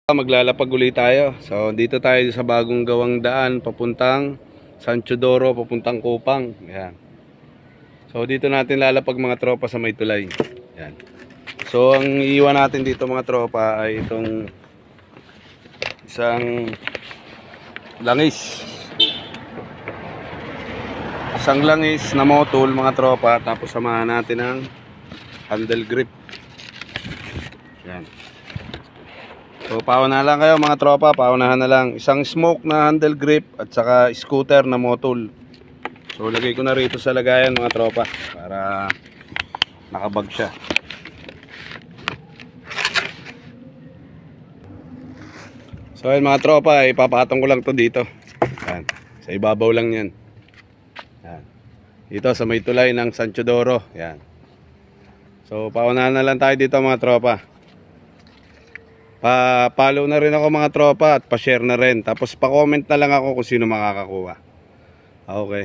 Maglalapag ulit tayo. So dito tayo sa bagong gawang daan papuntang San Teodoro, papuntang Kupang. Yan. So dito natin lalapag mga tropa sa may tulay. Yan. So ang iiwan natin dito mga tropa ay itong isang langis. Isang langis na motul mga tropa, tapos samahan natin ng handle grip. Yan. So pauna lang kayo mga tropa, paunahan na lang. Isang smoke na handle grip at saka scooter na motul. So lagay ko na rito sa lagayan mga tropa para nakabag siya. So ayun mga tropa, ipapatong ko lang to dito. Yan. Sa ibabaw lang yan. Yan. Dito sa may tulay ng San Teodoro. Yan. So paunahan na lang tayo dito mga tropa. Pa-follow na rin ako mga tropa at pa-share na rin. Tapos pa-comment na lang ako kung sino makakakuha. Okay.